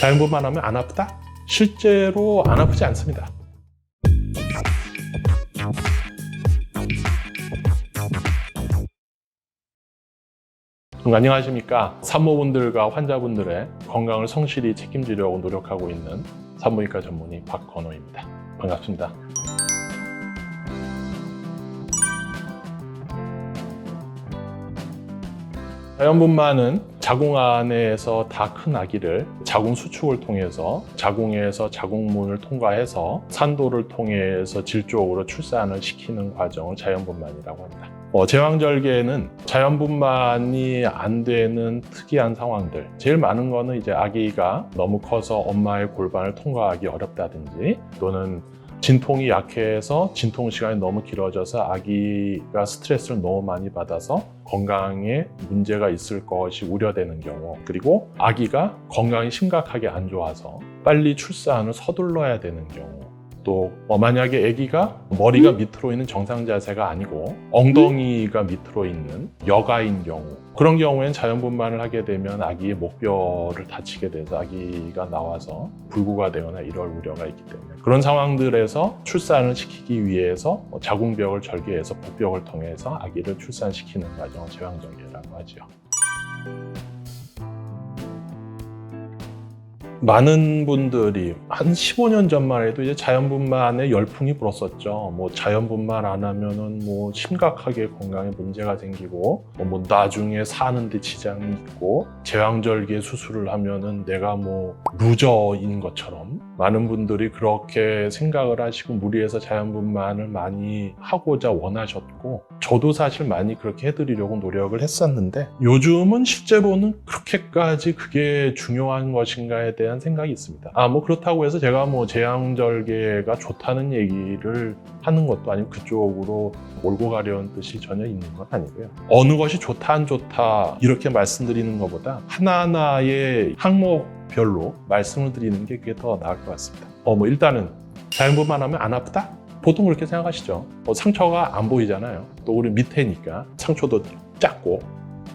자연분만하면 안 아프다? 실제로 안 아프지 않습니다. 안녕하십니까. 산모분들과 환자분들의 건강을 성실히 책임지려고 노력하고 있는 산부인과 전문의 박건호입니다. 반갑습니다. 자연분만은 자궁 안에서 다 큰 아기를 자궁 수축을 통해서 자궁에서 자궁문을 통과해서 산도를 통해서 질 쪽으로 출산을 시키는 과정을 자연분만이라고 합니다. 제왕절개에는 자연분만이 안 되는 특이한 상황들, 제일 많은 거는 이제 아기가 너무 커서 엄마의 골반을 통과하기 어렵다든지, 또는 진통이 약해서 진통 시간이 너무 길어져서 아기가 스트레스를 너무 많이 받아서 건강에 문제가 있을 것이 우려되는 경우, 그리고 아기가 건강이 심각하게 안 좋아서 빨리 출산을 서둘러야 되는 경우, 또 만약에 아기가 머리가 밑으로 있는 정상 자세가 아니고 엉덩이가 밑으로 있는 여가인 경우, 그런 경우에는 자연분만을 하게 되면 아기의 목뼈를 다치게 돼서 아기가 나와서 불구가 되거나 이럴 우려가 있기 때문에, 그런 상황들에서 출산을 시키기 위해서 자궁벽을 절개해서 복벽을 통해서 아기를 출산시키는 과정을 제왕절개라고 하죠. 많은 분들이 한 15년 전만 해도 이제 자연분만에 열풍이 불었었죠. 자연분만 안 하면은 심각하게 건강에 문제가 생기고, 나중에 사는데 지장이 있고, 제왕절개 수술을 하면은 내가 루저인 것처럼 많은 분들이 그렇게 생각을 하시고 무리해서 자연분만을 많이 하고자 원하셨고, 저도 사실 많이 그렇게 해드리려고 노력을 했었는데, 요즘은 실제로는 그렇게까지 그게 중요한 것인가에 대한 생각이 있습니다. 그렇다고 해서 제가 제왕절개가 좋다는 얘기를 하는 것도 아니고 그쪽으로 몰고 가려는 뜻이 전혀 있는 건 아니고요. 어느 것이 좋다 안 좋다 이렇게 말씀드리는 것보다 하나하나의 항목별로 말씀을 드리는 게 그게 더 나을 것 같습니다. 일단은 자연분만 하면 안 아프다? 보통 그렇게 생각하시죠. 상처가 안 보이잖아요. 또 우리 밑에니까 상처도 작고,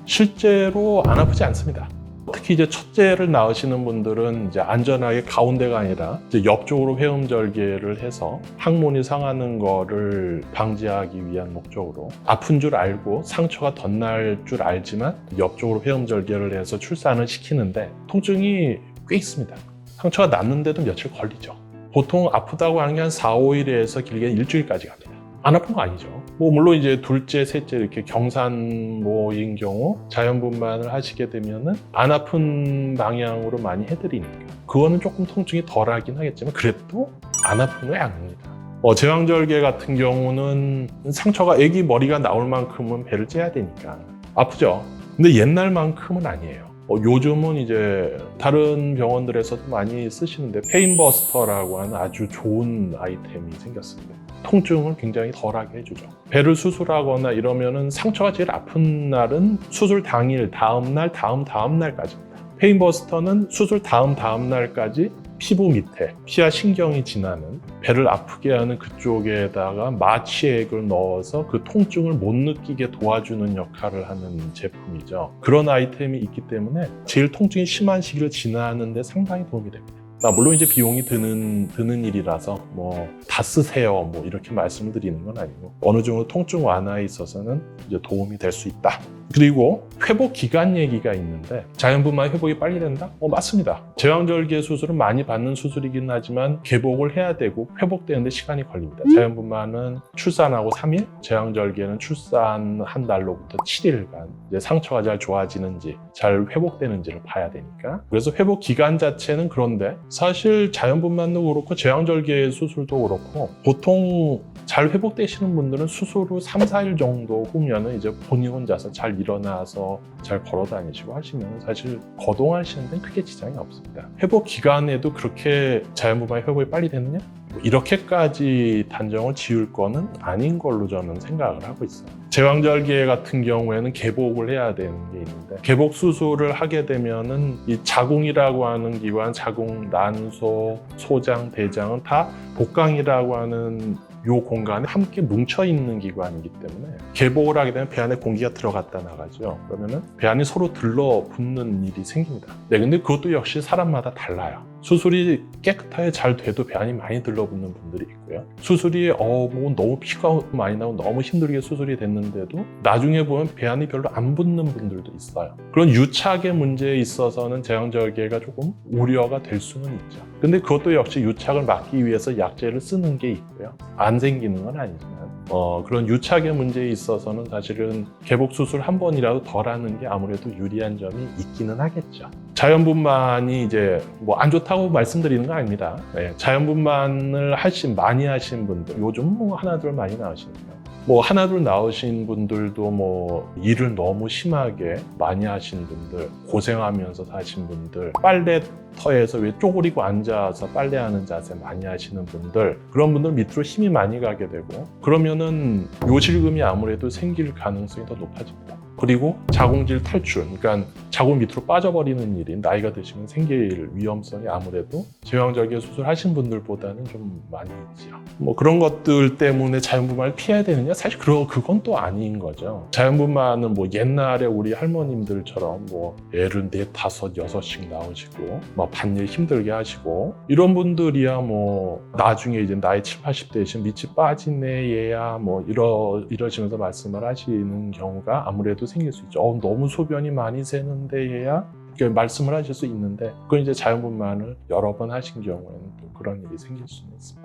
실제로 안 아프지 않습니다. 특히 이제 첫째를 낳으시는 분들은 이제 안전하게 가운데가 아니라 이제 옆쪽으로 회음절개를 해서 항문이 상하는 거를 방지하기 위한 목적으로, 아픈 줄 알고 상처가 덧날 줄 알지만 옆쪽으로 회음절개를 해서 출산을 시키는데 통증이 꽤 있습니다. 상처가 났는데도 며칠 걸리죠. 보통 아프다고 하는 게 한 4, 5일에서 길게 일주일까지 갑니다. 안 아픈 거 아니죠. 물론 이제 둘째, 셋째 이렇게 경산모인 경우 자연분만을 하시게 되면은 안 아픈 방향으로 많이 해드리니까 그거는 조금 통증이 덜하긴 하겠지만 그래도 안 아픈 건 아닙니다. 제왕절개 같은 경우는 상처가 아기 머리가 나올 만큼은 배를 째야 되니까 아프죠. 근데 옛날만큼은 아니에요. 요즘은 이제 다른 병원들에서도 많이 쓰시는데 페인버스터라고 하는 아주 좋은 아이템이 생겼습니다. 통증을 굉장히 덜하게 해주죠. 배를 수술하거나 이러면은 상처가 제일 아픈 날은 수술 당일, 다음 날, 다음 날까지입니다. 페인버스터는 수술 다음 날까지 피부 밑에 피와 신경이 지나는 배를 아프게 하는 그쪽에다가 마취액을 넣어서 그 통증을 못 느끼게 도와주는 역할을 하는 제품이죠. 그런 아이템이 있기 때문에 제일 통증이 심한 시기를 지나는 데 상당히 도움이 됩니다. 물론 이제 비용이 드는 일이라서 다 쓰세요 이렇게 말씀을 드리는 건 아니고, 어느 정도 통증 완화에 있어서는 이제 도움이 될 수 있다. 그리고 회복 기간 얘기가 있는데, 자연분만 회복이 빨리 된다? 맞습니다. 제왕절개 수술은 많이 받는 수술이긴 하지만 개복을 해야 되고 회복되는데 시간이 걸립니다. 자연분만은 출산하고 3일, 제왕절개는 출산 한 달로부터 7일간 이제 상처가 잘 좋아지는지 잘 회복되는지를 봐야 되니까, 그래서 회복 기간 자체는, 그런데 사실 자연분만도 그렇고 제왕절개 수술도 그렇고 보통 잘 회복되시는 분들은 수술 후 3, 4일 정도 후면은 이제 본인 혼자서 잘 일어나서 잘 걸어 다니시고 하시면 사실 거동하시는 데는 크게 지장이 없습니다. 회복 기간에도 그렇게 자연분만의 회복이 빨리 됐느냐? 이렇게까지 단정을 지을 거는 아닌 걸로 저는 생각을 하고 있어요. 제왕절개 같은 경우에는 개복을 해야 되는 게 있는데, 개복 수술을 하게 되면은 이 자궁이라고 하는 기관, 자궁, 난소, 소장, 대장은 다 복강이라고 하는 요 공간에 함께 뭉쳐 있는 기관이기 때문에 개복을 하게 되면 배 안에 공기가 들어갔다 나가죠. 그러면은 배 안이 서로 들러붙는 일이 생깁니다. 네, 근데 그것도 역시 사람마다 달라요. 수술이 깨끗하게 잘 돼도 배 안이 많이 들러붙는 분들이 있고요. 수술이 뭐 너무 피가 많이 나고 너무 힘들게 수술이 됐는데도 나중에 보면 배 안이 별로 안 붙는 분들도 있어요. 그런 유착의 문제에 있어서는 제왕절개가 조금 우려가 될 수는 있죠. 근데 그것도 역시 유착을 막기 위해서 약제를 쓰는 게 있고요. 안 생기는 건 아니지만 그런 유착의 문제에 있어서는 사실은 개복 수술 한 번이라도 덜 하는 게 아무래도 유리한 점이 있기는 하겠죠. 자연분만이 이제 뭐 안 좋다고 말씀드리는 건 아닙니다. 네, 자연분만을 많이 하신 분들, 요즘 뭐 하나둘 많이 나오시니까. 뭐 하나둘 나오신 분들도 뭐 일을 너무 심하게 많이 하신 분들, 고생하면서 사신 분들, 빨래터에서 왜 쪼그리고 앉아서 빨래하는 자세 많이 하시는 분들, 그런 분들 밑으로 힘이 많이 가게 되고, 그러면은 요실금이 아무래도 생길 가능성이 더 높아집니다. 그리고 자궁질 탈출, 그러니까 자궁 밑으로 빠져버리는 일이 나이가 드시면 생길 위험성이 아무래도 제왕절개 수술하신 분들보다는 좀 많이 있죠. 뭐 그런 것들 때문에 자연분만을 피해야 되느냐? 사실 그건 또 아닌 거죠. 자연분만은 뭐 옛날에 우리 할머님들처럼 뭐 애를 4, 5, 6씩 나오시고 막 밭일 힘들게 하시고 이런 분들이야 뭐 나중에 이제 나이 7, 80대이신 밑이 빠지네 얘야 뭐 이러시면서 말씀을 하시는 경우가 아무래도 생길 수 있죠. 너무 소변이 많이 새는데 얘야? 이렇게 말씀을 하실 수 있는데 그건 이제 자연분만을 여러 번 하신 경우에는 또 그런 일이 생길 수는 있습니다.